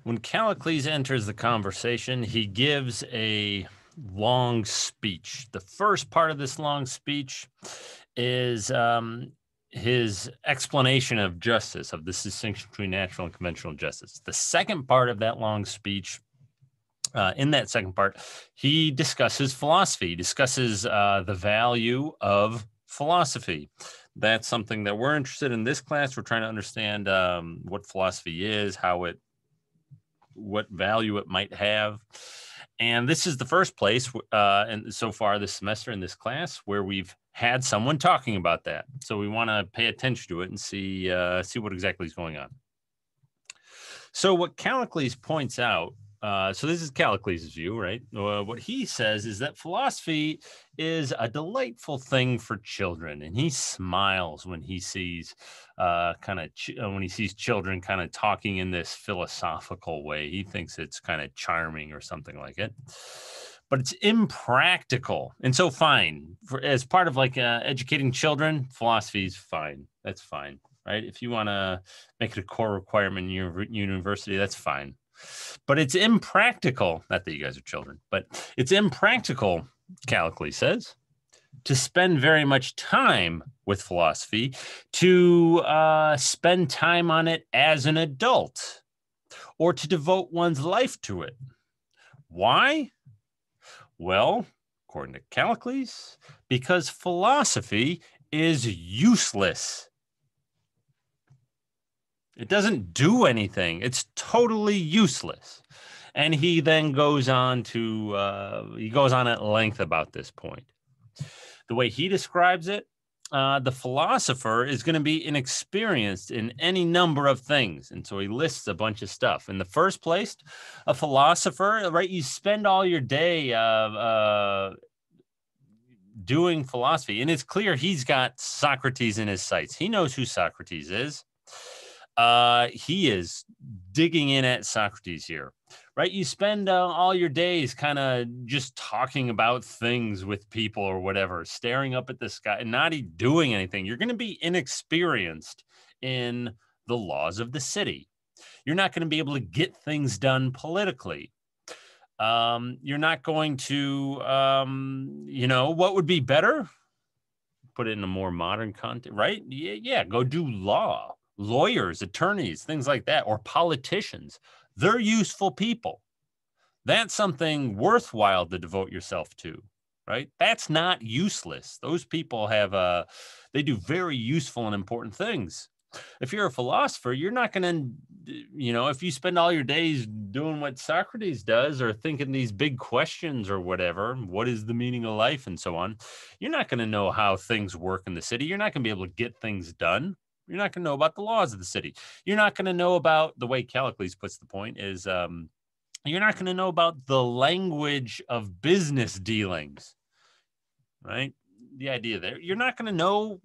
When Callicles enters the conversation, he gives a long speech. The first part of this long speech is his explanation of justice, of this distinction between natural and conventional justice. The second part of that long speech, in that second part, he discusses philosophy. He discusses the value of philosophy. That's something that we're interested in this class. We're trying to understand what philosophy is, what value it might have. And this is the first place, and so far this semester in this class, where we've had someone talking about that. So we want to pay attention to it and see what exactly is going on. So what Callicles points out, so this is Callicles' view, right? What he says is that philosophy is a delightful thing for children, and he smiles when he sees children kind of talking in this philosophical way. He thinks it's kind of charming or something like it, but it's impractical. And so fine, as part of like educating children, philosophy is fine. That's fine, right? If you want to make it a core requirement in your university, that's fine. But it's impractical, not that you guys are children, but it's impractical, Callicles says, to spend very much time with philosophy, to spend time on it as an adult, or to devote one's life to it. Why? Well, according to Callicles, because philosophy is useless. It doesn't do anything. It's totally useless. And he then goes on at length about this point. The way he describes it, the philosopher is going to be inexperienced in any number of things. And so he lists a bunch of stuff. In the first place, a philosopher, right? You spend all your day doing philosophy. And it's clear he's got Socrates in his sights. He knows who Socrates is. He is digging in at Socrates here, right? You spend all your days kind of just talking about things with people or whatever, staring up at the sky and not doing anything. You're going to be inexperienced in the laws of the city. You're not going to be able to get things done politically. You're not going to, what would be better? Put it in a more modern context, right? Yeah, go do law. Lawyers, attorneys, things like that, or politicians. They're useful people. That's something worthwhile to devote yourself to, right? That's not useless. Those people they do very useful and important things. If you're a philosopher, you're not going to, if you spend all your days doing what Socrates does or thinking these big questions or whatever, what is the meaning of life and so on, you're not going to know how things work in the city. You're not going to be able to get things done. You're not going to know about the laws of the city. You're not going to know about, the way Callicles puts the point is, you're not going to know about the language of business dealings, right? The idea there, you're not going to know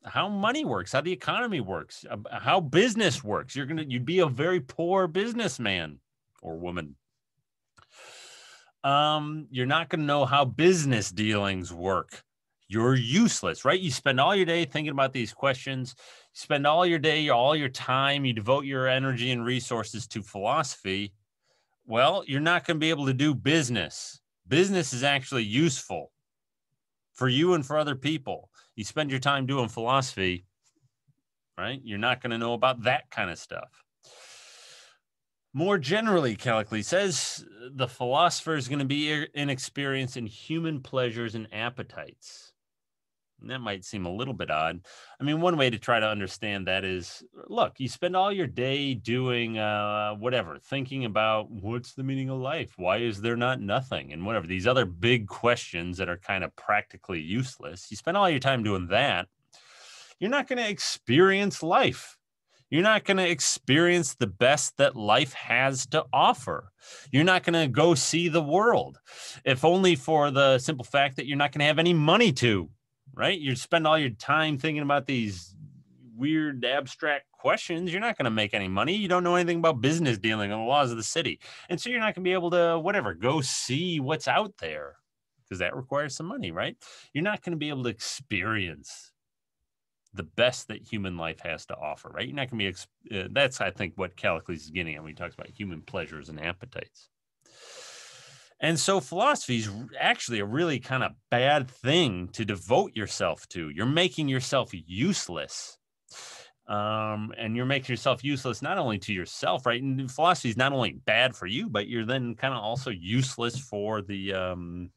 how money works, how the economy works, how business works. You'd be a very poor businessman or woman. You're not going to know how business dealings work. You're useless, right? You spend all your day thinking about these questions. You spend all your day, all your time, you devote your energy and resources to philosophy. Well, you're not going to be able to do business. Business is actually useful for you and for other people. You spend your time doing philosophy, right? You're not going to know about that kind of stuff. More generally, Callicles says the philosopher is going to be inexperienced in human pleasures and appetites. And that might seem a little bit odd. I mean, one way to try to understand that is, look, you spend all your day doing thinking about what's the meaning of life? Why is there not nothing? And whatever, these other big questions that are kind of practically useless. You spend all your time doing that. You're not going to experience life. You're not going to experience the best that life has to offer. You're not going to go see the world, if only for the simple fact that you're not going to have any money to. Right? You spend all your time thinking about these weird abstract questions. You're not going to make any money. You don't know anything about business dealing and the laws of the city. And so you're not going to be able to, go see what's out there, because that requires some money, right? You're not going to be able to experience the best that human life has to offer, right? You're not going to be, that's, I think, what Callicles is getting at when he talks about human pleasures and appetites. And so philosophy is actually a really kind of bad thing to devote yourself to. You're making yourself useless. And you're making yourself useless not only to yourself, right? And philosophy is not only bad for you, but you're then kind of also useless for the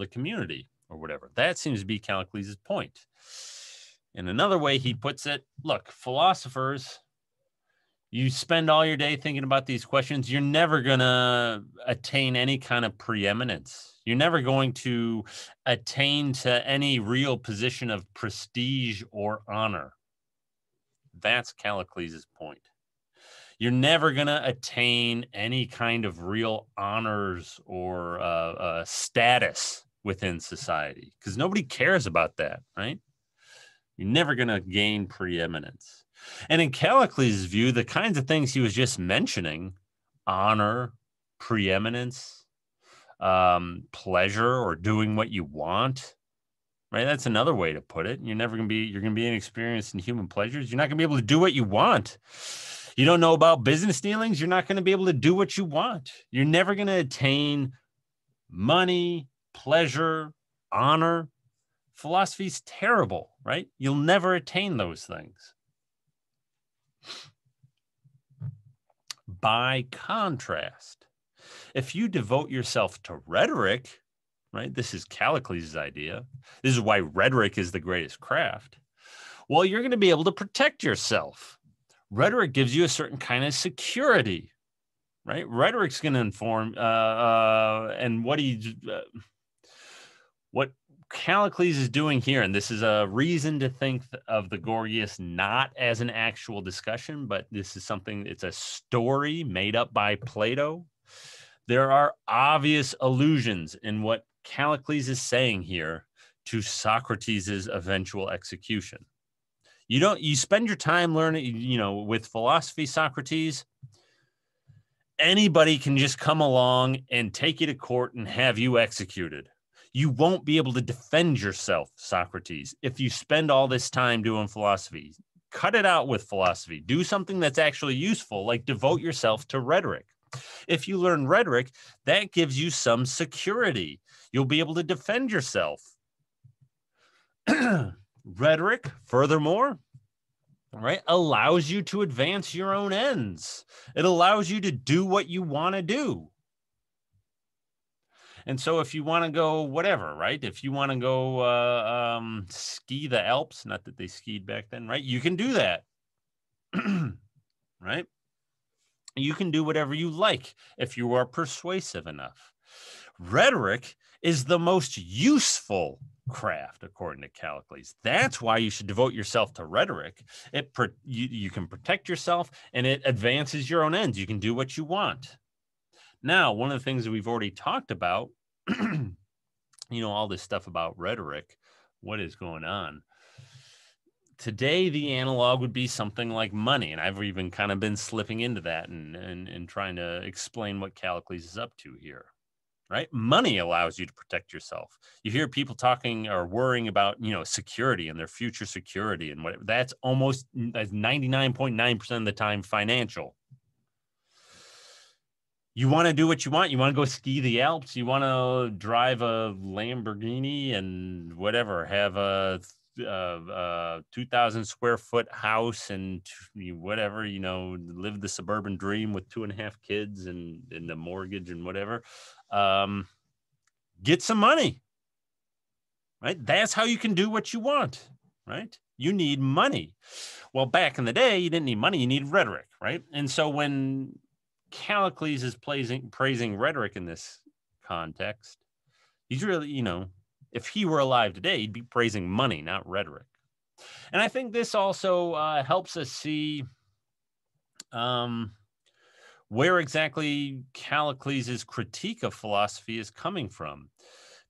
community or whatever. That seems to be Callicles' point. In another way, he puts it, look, philosophers, you spend all your day thinking about these questions, you're never going to attain any kind of preeminence. You're never going to attain to any real position of prestige or honor. That's Callicles' point. You're never going to attain any kind of real honors or status within society because nobody cares about that, right? You're never going to gain preeminence. And in Callicles' view, the kinds of things he was just mentioning, honor, preeminence, pleasure, or doing what you want, right? That's another way to put it. You're going to be inexperienced in human pleasures. You're not going to be able to do what you want. You don't know about business dealings. You're not going to be able to do what you want. You're never going to attain money, pleasure, honor. Philosophy's terrible, right? You'll never attain those things. By contrast, if you devote yourself to rhetoric, right? This is Callicles' idea. This is why rhetoric is the greatest craft. Well, you're going to be able to protect yourself. Rhetoric gives you a certain kind of security, right? Rhetoric's going to inform, and what Callicles is doing here, and this is a reason to think of the Gorgias not as an actual discussion, but this is something, it's a story made up by Plato. There are obvious allusions in what Callicles is saying here to Socrates' eventual execution. You spend your time learning, with philosophy, Socrates, anybody can just come along and take you to court and have you executed. You won't be able to defend yourself, Socrates, if you spend all this time doing philosophy. Cut it out with philosophy. Do something that's actually useful, like devote yourself to rhetoric. If you learn rhetoric, that gives you some security. You'll be able to defend yourself. Rhetoric, furthermore, right, allows you to advance your own ends. It allows you to do what you want to do. And so if you want to go whatever, right? If you want to go ski the Alps, not that they skied back then, right? You can do that, right? You can do whatever you like if you are persuasive enough. Rhetoric is the most useful craft, according to Callicles. That's why you should devote yourself to rhetoric. You can protect yourself, and it advances your own ends. You can do what you want. Now, one of the things that we've already talked about, all this stuff about rhetoric, what is going on. Today, the analog would be something like money. And I've even kind of been slipping into that and trying to explain what Callicles is up to here, right? Money allows you to protect yourself. You hear people talking or worrying about, security and their future security and whatever. That's 99.9% of the time financial. You want to do what you want. You want to go ski the Alps. You want to drive a Lamborghini and whatever, have a 2,000 square foot house and whatever, live the suburban dream with 2.5 kids and the mortgage and whatever. Get some money, right? That's how you can do what you want, right? You need money. Well, back in the day, you didn't need money. You need rhetoric, right? And so when Callicles is praising rhetoric in this context, he's really, if he were alive today, he'd be praising money, not rhetoric. And I think this also helps us see where exactly Callicles' critique of philosophy is coming from.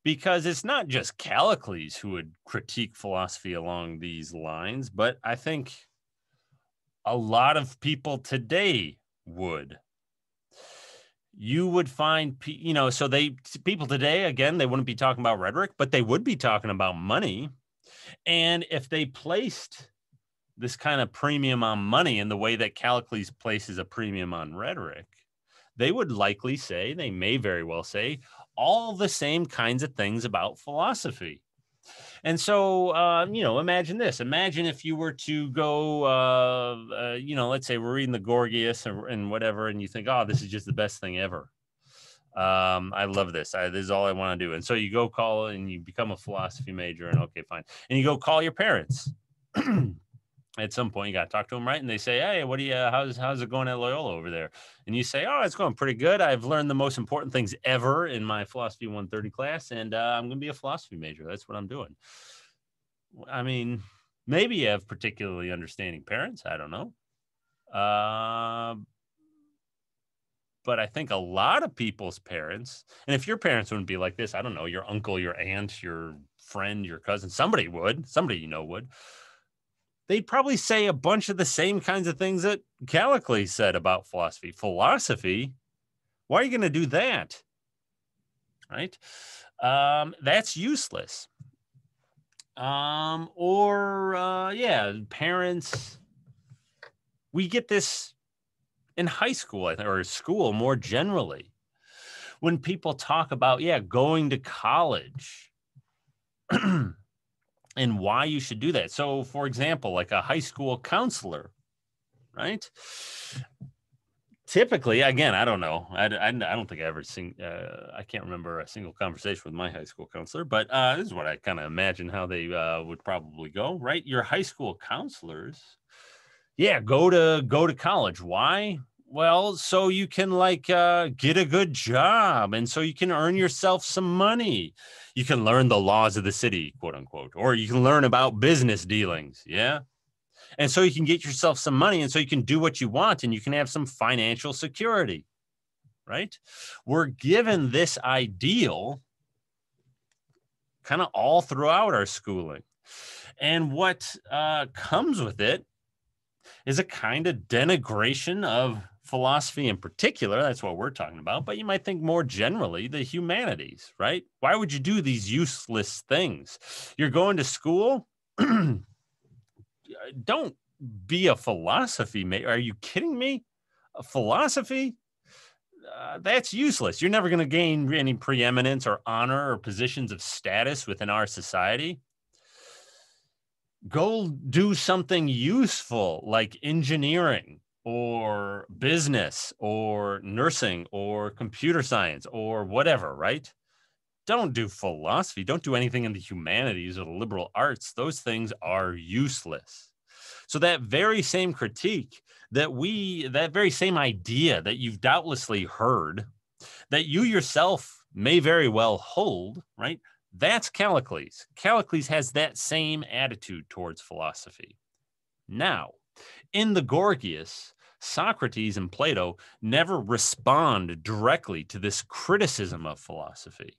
Because it's not just Callicles who would critique philosophy along these lines, but I think a lot of people today would. You would find, people today, again, they wouldn't be talking about rhetoric, but they would be talking about money. And if they placed this kind of premium on money in the way that Callicles places a premium on rhetoric, they would likely say, they may very well say, all the same kinds of things about philosophy. And so, imagine this. Imagine if you were to go, let's say we're reading the Gorgias and whatever, and you think, oh, this is just the best thing ever. I love this. This is all I want to do. And so you go call and you become a philosophy major, and okay, fine. And you go call your parents. At some point, you got to talk to them, right? And they say, hey, what do you, how's it going at Loyola over there? And you say, oh, it's going pretty good. I've learned the most important things ever in my philosophy 130 class, and I'm going to be a philosophy major. That's what I'm doing. I mean, maybe you have particularly understanding parents. I don't know. But I think a lot of people's parents, and if your parents wouldn't be like this, I don't know, your uncle, your aunt, your friend, your cousin, somebody would, they'd probably say a bunch of the same kinds of things that Callicles said about philosophy. Philosophy? Why are you going to do that? Right? That's useless. Parents, we get this in high school, I think, or school more generally. When people talk about, going to college and why you should do that. So, for example, like a high school counselor, right? Typically, again, I don't know. I don't think I ever I can't remember a single conversation with my high school counselor, but this is what I kind of imagine how they would probably go, right? Your high school counselors, go to college. Why? Well, so you can get a good job, and so you can earn yourself some money. You can learn the laws of the city, quote unquote, or you can learn about business dealings. Yeah. And so you can get yourself some money, and so you can do what you want, and you can have some financial security, right? We're given this ideal kind of all throughout our schooling. And what comes with it is a kind of denigration of philosophy in particular. That's what we're talking about. But you might think more generally, the humanities, right? Why would you do these useless things? You're going to school. Don't be a philosophy major. Are you kidding me? A philosophy? That's useless. You're never going to gain any preeminence or honor or positions of status within our society. Go do something useful like engineering or business or nursing or computer science or whatever, right? Don't do philosophy. Don't do anything in the humanities or the liberal arts. Those things are useless. So that very same critique that very same idea that you've doubtlessly heard, that you yourself may very well hold, right? That's Callicles. Callicles has that same attitude towards philosophy. Now, in the Gorgias, Socrates and Plato never respond directly to this criticism of philosophy.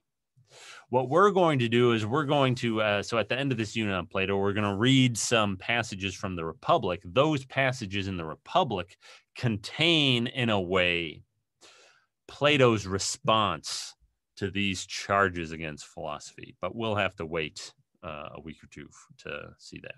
What we're going to do is we're going to, so at the end of this unit on Plato, we're going to read some passages from the Republic. Those passages in the Republic contain, in a way, Plato's response to these charges against philosophy. But we'll have to wait a week or two to see that.